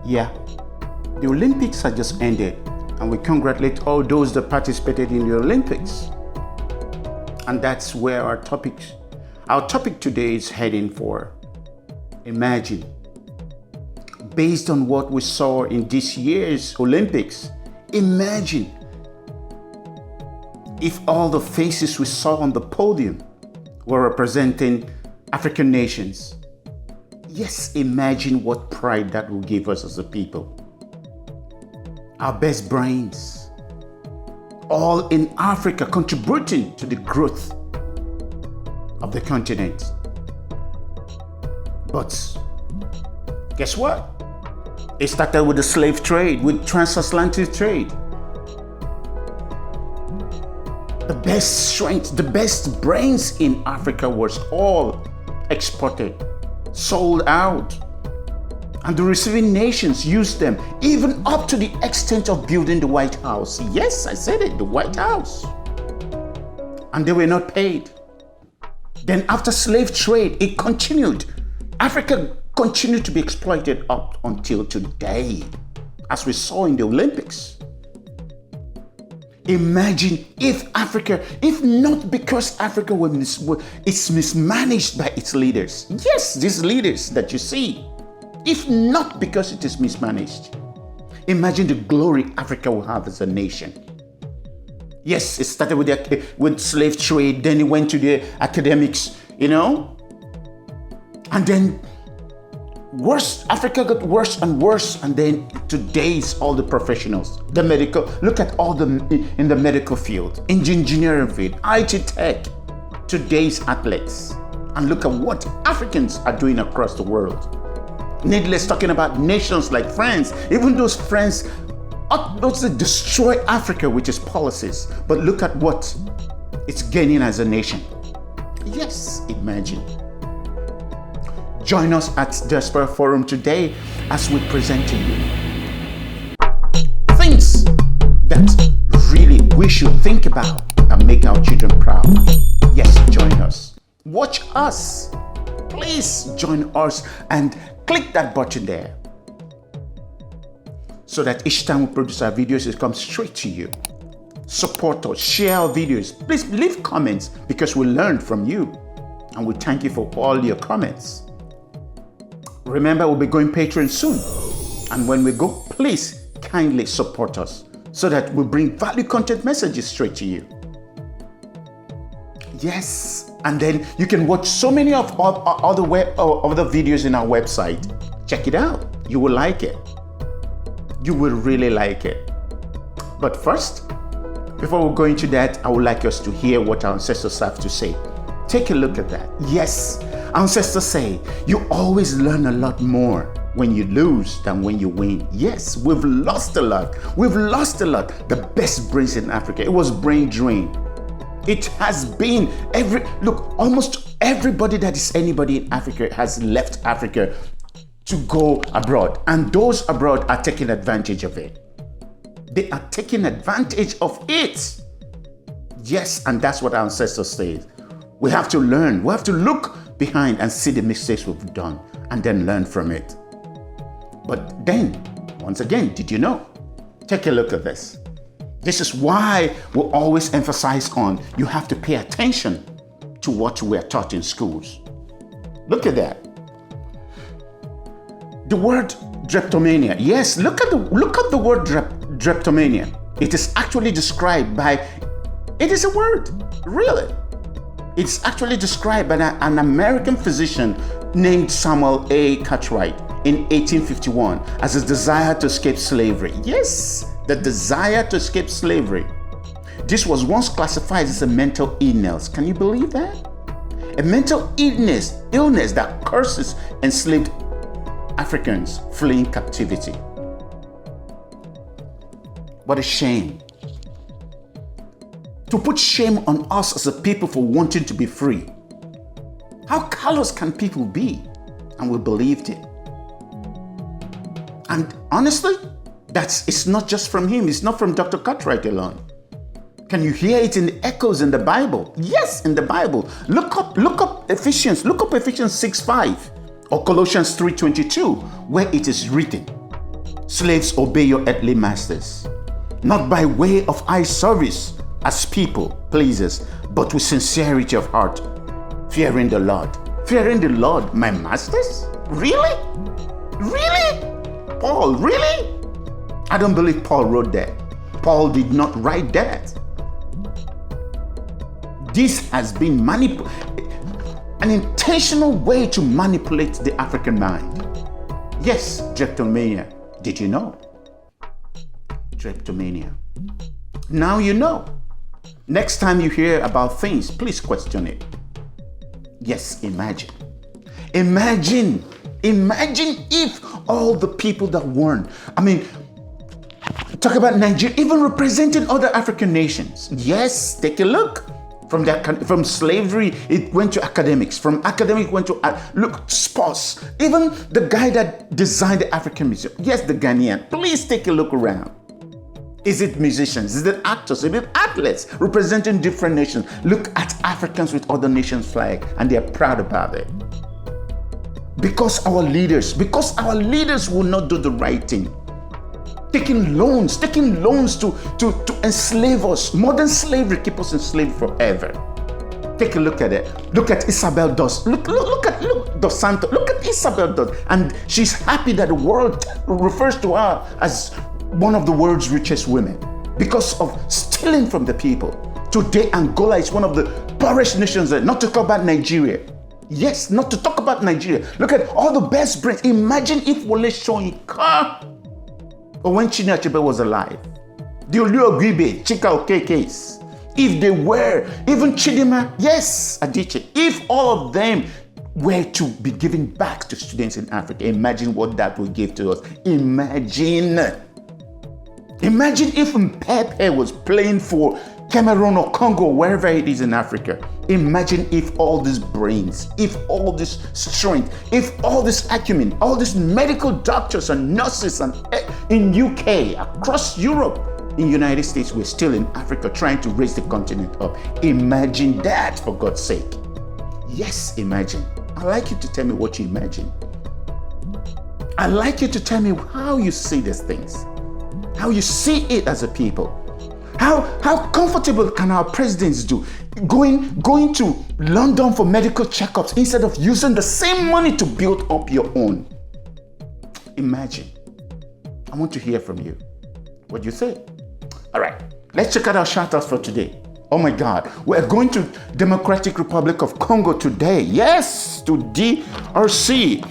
Yeah, the Olympics had just ended, and we congratulate all those that participated in the Olympics. And that's where our topic today is heading for. Imagine, based on what we saw in this year's Olympics, imagine if all the faces we saw on the podium were representing African nations. Yes, imagine what pride that will give us as a people. Our best brains, all in Africa, contributing to the growth of the continent. But guess what? It started with the slave trade, with transatlantic trade. The best strength, the best brains in Africa was all exported, sold out. And the receiving nations used them, even up to the extent of building the White House. Yes, I said it, the White House. And they were not paid. Then after slave trade, it continued. Africa continued to be exploited up until today, as we saw in the Olympics. Imagine if not because Africa is mismanaged by its leaders. Yes, these leaders that you see, if not because it is mismanaged. Imagine the glory Africa will have as a nation. Yes, it started with slave trade, then it went to the academics, and then Africa got worse and worse, and then today's all the professionals, the medical, look at all in the medical field, engineering field, IT tech, today's athletes, and look at what Africans are doing across the world. Needless talking about nations like France, even those friends, those that destroy Africa with its policies, but look at what it's gaining as a nation. Yes, imagine. Join us at DIASPORA Forum today as we present to you things that really we should think about and make our children proud. Yes, join us. Watch us. Please join us and click that button there so that each time we produce our videos, it comes straight to you. Support us, share our videos. Please leave comments because we learned from you and we thank you for all your comments. Remember, we'll be going Patreon soon. And when we go, please kindly support us so that we bring value content messages straight to you. Yes, and then you can watch so many of other videos in our website. Check it out. You will like it. You will really like it. But first, before we go into that, I would like us to hear what our ancestors have to say. Take a look at that. Yes, ancestors say, you always learn a lot more when you lose than when you win. Yes, we've lost a lot. We've lost a lot. The best brains in Africa. It was brain drain. It has been almost everybody that is anybody in Africa has left Africa to go abroad. And those abroad are taking advantage of it. They are taking advantage of it. Yes, and that's what our ancestors say. We have to learn. We have to look behind and see the mistakes we've done and then learn from it. But then, once again, did you know? Take a look at this. This is why we always emphasize on you have to pay attention to what we are taught in schools. Look at that. The word Dreptomania. Yes, look at the word Dreptomania. It is actually described by, it is a word, really. It's actually described by an American physician named Samuel A. Cartwright in 1851 as a desire to escape slavery. Yes, the desire to escape slavery. This was once classified as a mental illness. Can you believe that? A mental illness that curses enslaved Africans fleeing captivity. What a shame. To put shame on us as a people for wanting to be free. How callous can people be? And we believed it. And honestly, it's not just from him. It's not from Dr. Cartwright alone. Can you hear it in the echoes in the Bible? Yes, in the Bible. Look up Ephesians 6:5 or Colossians 3:22, where it is written. Slaves, obey your earthly masters, not by way of eye service as people pleasers, but with sincerity of heart, fearing the Lord. Fearing the Lord, my masters? Really? Really? Paul, really? I don't believe Paul wrote that. Paul did not write that. This has been an intentional way to manipulate the African mind. Yes, Dreptomania. Did you know? Dreptomania. Now you know. Next time you hear about things, please question it. Yes, imagine. Imagine if all the people that weren't, talk about Nigeria, even representing other African nations. Yes, take a look. From slavery, it went to academics. From academic, went to sports. Even the guy that designed the African Museum. Yes, the Ghanaian. Please take a look around. Is it musicians? Is it actors? Is it athletes representing different nations? Look at Africans with other nations' flag, and they are proud about it. Because our leaders will not do the right thing. Taking loans to enslave us. Modern slavery keep us enslaved forever. Take a look at it. Look at Isabel Dos. Look at Dos Santos. Look at Isabel Dos. And she's happy that the world refers to her as one of the world's richest women because of stealing from the people. Today, Angola is one of the poorest nations, not to talk about Nigeria. Yes, not to talk about Nigeria. Look at all the best brains. Imagine if Wole Soyinka, or when Chinua Achebe was alive, the Oluogibe, Chika Okeke's, if they were, even Chidinma, yes, Adichie, if all of them were to be given back to students in Africa, imagine what that would give to us. Imagine if Mpepe was playing for Cameroon or Congo, wherever it is in Africa. Imagine if all these brains, if all this strength, if all this acumen, all these medical doctors and nurses and in UK, across Europe, in United States, we're still in Africa trying to raise the continent up. Imagine that, for God's sake. Yes, imagine. I'd like you to tell me what you imagine. I'd like you to tell me how you see these things, how you see it as a people. How comfortable can our presidents do going to London for medical checkups instead of using the same money to build up your own? Imagine. I want to hear from you. What do you say? All right, let's check out our shoutouts for today. Oh my God, we're going to Democratic Republic of Congo today. Yes, to DRC,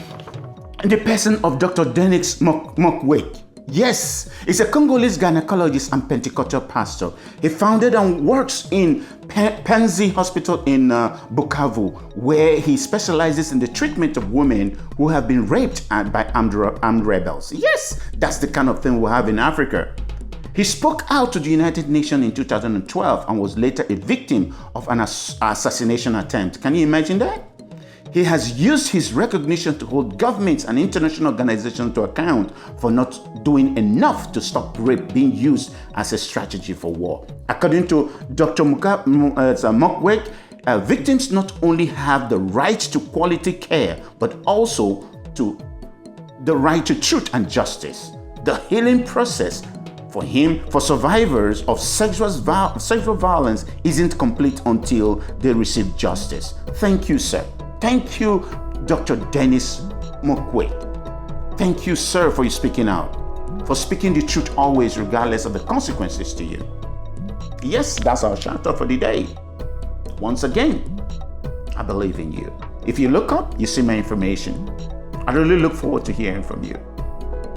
in the person of Dr. Denis Mukwege. Yes, he's a Congolese gynecologist and Pentecostal pastor. He founded and works in Panzi Hospital in Bukavu, where he specializes in the treatment of women who have been raped by armed rebels. Yes, that's the kind of thing we have in Africa. He spoke out to the United Nations in 2012 and was later a victim of an assassination attempt. Can you imagine that? He has used his recognition to hold governments and international organizations to account for not doing enough to stop rape being used as a strategy for war. According to Dr. Mukwege, victims not only have the right to quality care, but also to the right to truth and justice. The healing process for survivors of sexual violence isn't complete until they receive justice. Thank you, sir. Thank you, Dr. Denis Mukwege. Thank you, sir, for speaking out, for speaking the truth always, regardless of the consequences to you. Yes, that's our shout out for the day. Once again, I believe in you. If you look up, you see my information. I really look forward to hearing from you.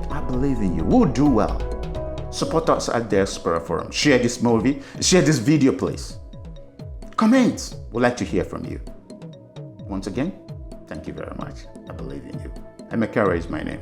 I believe in you. We'll do well. Support us at Diaspora Forum. Share this movie, share this video, please. Comment. We'd like to hear from you. Once again, thank you very much. I believe in you. Emeka is my name.